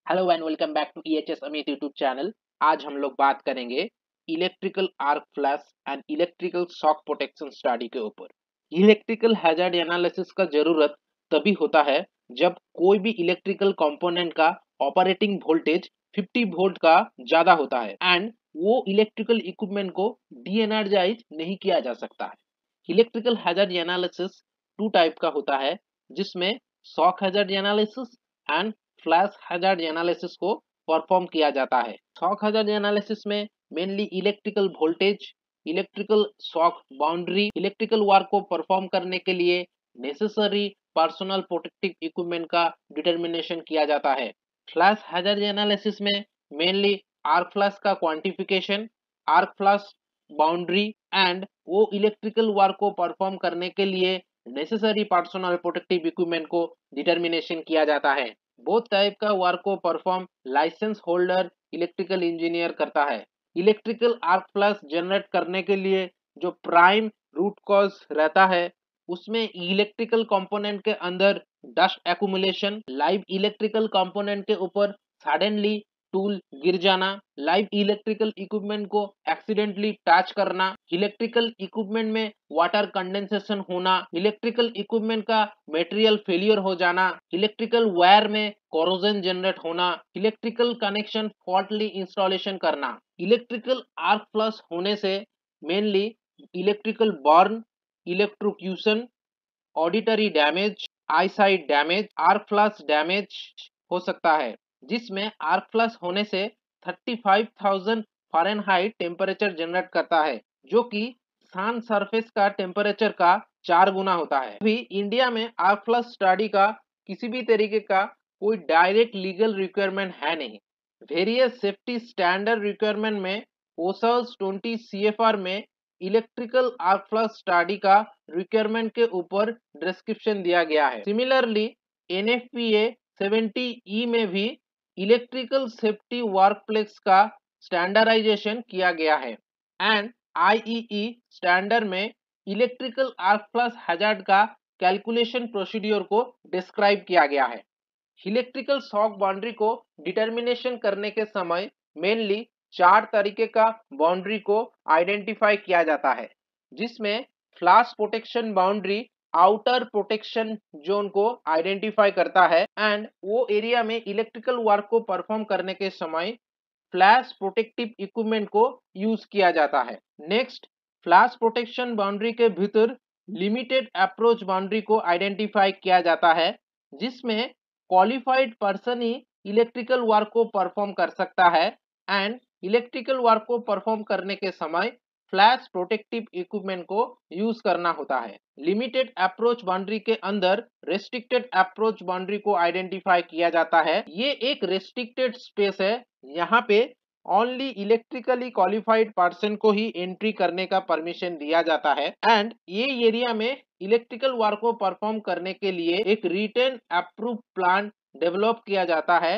Hello and welcome back to EHS Amit YouTube channel. आज हम लोग बात करेंगे electrical arc flash and electrical shock protection study के ऊपर। इलेक्ट्रिकल हैजार्ड एनालिसिस का जरूरत तभी होता है जब कोई भी इलेक्ट्रिकल कंपोनेंट का ऑपरेटिंग वोल्टेज 50 वोल्ट का ज्यादा होता है एंड वो इलेक्ट्रिकल इक्विपमेंट को डी एनर्जाइज नहीं किया जा सकता है। Electrical hazard analysis two type का होता है, जिसमें shock hazard analysis and flash hazard analysis को परफॉर्म किया जाता है। शॉक हैजार्ड एनालिसिस में mainly electrical voltage, electrical shock boundary, electrical वार को परफॉर्म करने के लिए नेसेसरी पर्सनल प्रोटेक्टिव इक्विपमेंट का डिटर्मिनेशन किया जाता है। फ्लैश हैजार्ड एनालिसिस में मेनली आर्क फ्लैश का quantification, arc flash boundary and वो इलेक्ट्रिकल वार को परफॉर्म करने के लिए नेसेसरी पर्सनल प्रोटेक्टिव इक्विपमेंट को डिटर्मिनेशन किया जाता है। बोथ टाइप का वर्क को perform licence holder electrical engineer करता है। इलेक्ट्रिकल आर्क फ्लैश जनरेट करने के लिए जो प्राइम रूट कॉज रहता है, उसमें इलेक्ट्रिकल कंपोनेंट के अंदर dust accumulation, live electrical component के ऊपर सडनली टूल गिर जाना, लाइव इलेक्ट्रिकल इक्विपमेंट को एक्सीडेंटली टच करना, इलेक्ट्रिकल इक्विपमेंट में वाटर कंडेंसेशन होना, इलेक्ट्रिकल इक्विपमेंट का मटेरियल फेलियर हो जाना, इलेक्ट्रिकल वायर में कोरोजन जनरेट होना, इलेक्ट्रिकल कनेक्शन फॉल्टली इंस्टॉलेशन करना। इलेक्ट्रिकल आर्क फ्लश होने से mainly electrical burn, electrocution, auditory damage, eyesight damage, arc flush damage हो सकता है, जिसमें आर्क फ्लश होने से 35,000 फ़ारेनहाइट टेम्परेचर जनरेट करता है, जो कि सन सरफेस का टेम्परेचर का 4 गुना होता है। अभी इंडिया में आर्क फ्लश स्टडी का किसी भी तरीके का कोई डायरेक्ट लीगल रिक्वायरमेंट है नहीं। वेरियस सेफ्टी स्टैंडर्ड रिक्वायरमेंट में ओसर्स 20 CFR में इलेक्ट्रिकल आर्क फ्लश स्टडी का रिक्वायरमेंट के ऊपर डिस्क्रिप्शन दिया गया है। सिमिलरली NFPA 70E में भी इलेक्ट्रिकल सेफ्टी वर्कप्लेस का स्टैंडर्डाइजेशन किया गया है एंड IEE स्टैंडर्ड में इलेक्ट्रिकल आर्क फ्लश हैजार्ड का कैलकुलेशन प्रोसीड्योर को डिस्क्राइब किया गया है। इलेक्ट्रिकल शॉक बाउंड्री को डिटर्मिनेशन करने के समय मेनली 4 तरीके का बाउंड्री को आइडेंटिफाई किया जाता है, जिसमें flash protection boundary outer protection zone को आइडेंटिफाई करता है एंड वो एरिया में इलेक्ट्रिकल वर्क को परफॉर्म करने के समय फ्लैश प्रोटेक्टिव इक्विपमेंट को यूज किया जाता है। नेक्स्ट, फ्लैश प्रोटेक्शन बाउंड्री के भीतर लिमिटेड अप्रोच बाउंड्री को आइडेंटिफाई किया जाता है, जिसमें क्वालिफाइड पर्सन ही इलेक्ट्रिकल वर्क को परफॉर्म कर सकता है एंड इलेक्ट्रिकल वर्क को परफॉर्म करने के समय फ्लैश प्रोटेक्टिव इक्विपमेंट को यूज करना होता है। लिमिटेड अप्रोच बाउंड्री के अंदर रेस्ट्रिक्टेड अप्रोच बाउंड्री को आइडेंटिफाई किया जाता है। ये एक रेस्ट्रिक्टेड स्पेस है, यहाँ पे ओनली इलेक्ट्रिकली क्वालिफाइड पर्सन को ही एंट्री करने का परमिशन दिया जाता है एंड ये एरिया में इलेक्ट्रिकल वर्क को परफॉर्म करने के लिए एक रिटन अप्रूव प्लान डेवलप किया जाता है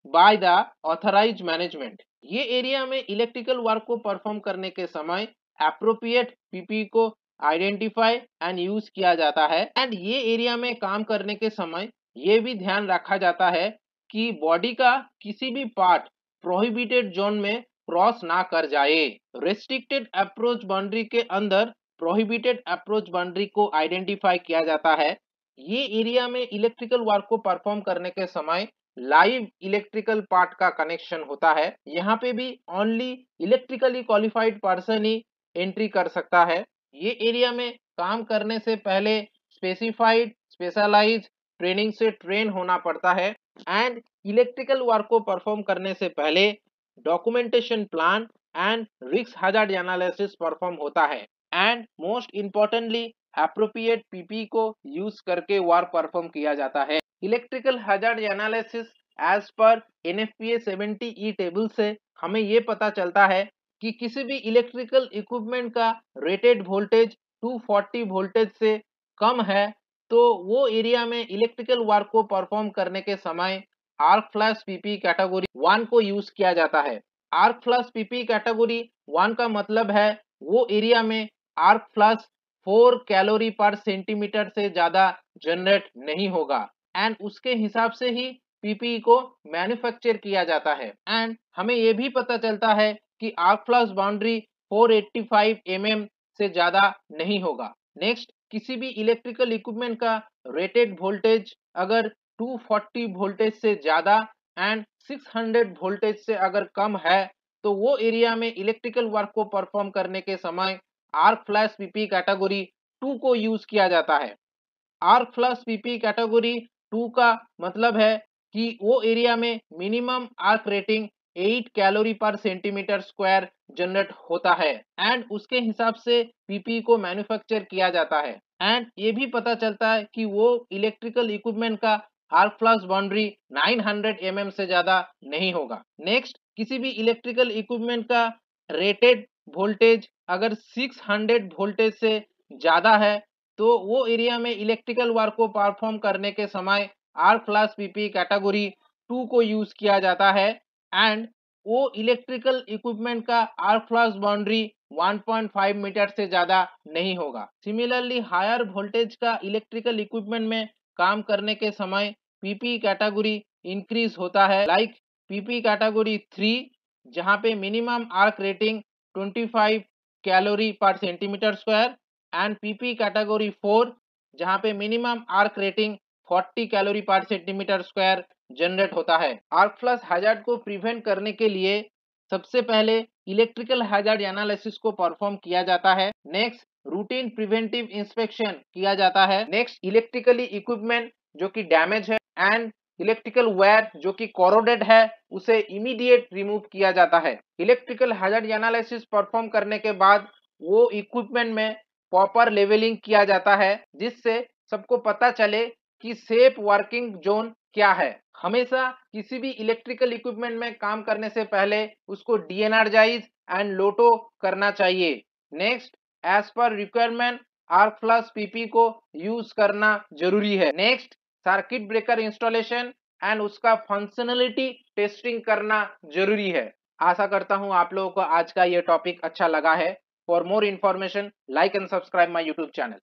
बाय द ऑथराइज्ड मैनेजमेंट। ये एरिया में इलेक्ट्रिकल वर्क को परफॉर्म करने के समय एप्रोप्रिएट पीपी को आइडेंटिफाई एंड यूज किया जाता है एंड ये एरिया में काम करने के समय ये भी ध्यान रखा जाता है कि बॉडी का किसी भी पार्ट प्रोहिबिटेड जोन में क्रॉस ना कर जाए। रेस्ट्रिक्टेड अप्रोच बाउंड्री के अंदर प्रोहिबिटेड अप्रोच बाउंड्री को आइडेंटिफाई किया जाता है। ये एरिया में इलेक्ट्रिकल वर्क को परफॉर्म करने के समय लाइव इलेक्ट्रिकल पार्ट का कनेक्शन होता है, यहाँ पे भी ओनली इलेक्ट्रिकली क्वालिफाइड पर्सन ही एंट्री कर सकता है। ये एरिया में काम करने से पहले स्पेसिफाइड स्पेशलाइज ट्रेनिंग से ट्रेन होना पड़ता है एंड इलेक्ट्रिकल वर्क को परफॉर्म करने से पहले documentation plan and risk hazard analysis perform होता है and most importantly appropriate PP को यूज करके वर्क परफॉर्म किया जाता है। Electrical hazard analysis as per NFPA 70E table से हमें ये पता चलता है कि किसी भी इलेक्ट्रिकल इक्विपमेंट का रेटेड वोल्टेज 240 वोल्टेज से कम है तो वो एरिया में इलेक्ट्रिकल वर्क को परफॉर्म करने के समय आर्क फ्लैश पीपी कैटेगरी 1 को यूज किया जाता है। आर्क फ्लैश पीपी कैटेगरी 1 का मतलब है वो एरिया में आर्क फ्लैश 4 कैलोरी पर सेंटीमीटर से ज्यादा जनरेट नहीं होगा एंड उसके हिसाब से ही पीपीई को मैन्युफैक्चर किया जाता है। एंड हमें ये भी पता चलता है कि आर्क फ्लैश बाउंड्री 485 mm से ज्यादा नहीं होगा। नेक्स्ट, किसी भी इलेक्ट्रिकल इक्विपमेंट का रेटेड वोल्टेज अगर 240 वोल्टेज से ज्यादा एंड 600 वोल्टेज से अगर कम है तो वो एरिया में इलेक्ट्रिकल वर्क को परफॉर्म करने के समय आर्क फ्लैश पीपी कैटेगरी 2 को यूज किया जाता है। आर्क फ्लैश पीपी कैटेगरी 2 का मतलब है कि वो एरिया में मिनिमम आर्क रेटिंग 8 कैलोरी पर सेंटीमीटर स्क्वायर जनरेट होता है एंड उसके हिसाब से पीपी को मैन्युफैक्चर किया जाता है। एंड ये भी पता चलता है कि वो इलेक्ट्रिकल इक्विपमेंट का आर्क फ्लैश बाउंड्री 900 mm से ज्यादा नहीं होगा। नेक्स्ट, किसी भी इलेक्ट्रिकल इक्विपमेंट का रेटेड वोल्टेज अगर 600 वोल्टेज से ज्यादा है तो वो एरिया में इलेक्ट्रिकल वर्क को परफॉर्म करने के समय आर्क फ्लैश पीपी कैटेगरी 2 को यूज किया जाता है एंड वो इलेक्ट्रिकल इक्विपमेंट का आर्क फ्लैश बाउंड्री 1.5 मीटर से ज्यादा नहीं होगा। सिमिलरली हायर वोल्टेज का इलेक्ट्रिकल इक्विपमेंट में काम करने के समय पीपी कैटेगरी इंक्रीज होता है, लाइक पीपी कैटेगरी 3 जहां पे मिनिमम आर्क रेटिंग 25 कैलोरी पर centimetre square and PP category 4 जहां पे मिनिमम आर्क रेटिंग 40 कैलोरी पर सेंटीमीटर स्क्वायर जनरेट होता है। आर्क फ्लैश हैजार्ड को प्रिवेंट करने के लिए सबसे पहले इलेक्ट्रिकल हैजार्ड एनालिसिस को परफॉर्म किया जाता है। नेक्स्ट, रूटीन प्रिवेंटिव इंस्पेक्शन किया जाता है। नेक्स्ट, इलेक्ट्रिकली इक्विपमेंट जो कि डैमेज है एंड इलेक्ट्रिकल वायर जो कि कोरोडेड है उसे इमीडिएट रिमूव किया जाता है। इलेक्ट्रिकल हैजार्ड एनालिसिस परफॉर्म करने के बाद वो इक्विपमेंट में प्रॉपर लेवलिंग किया जाता है जिससे सबको पता चले कि सेफ वर्किंग जोन क्या है। हमेशा किसी भी इलेक्ट्रिकल इक्विपमेंट में काम करने से पहले उसको डीएनर्जाइज एंड लोटो करना चाहिए। Next, as per requirement arc flash PP को यूज करना जरूरी है। Next, circuit breaker installation and उसका फंक्शनलिटी टेस्टिंग करना जरूरी है। आशा करता हूं आप लोगों को आज का ये टॉपिक अच्छा लगा है। For more information like and subscribe my YouTube channel.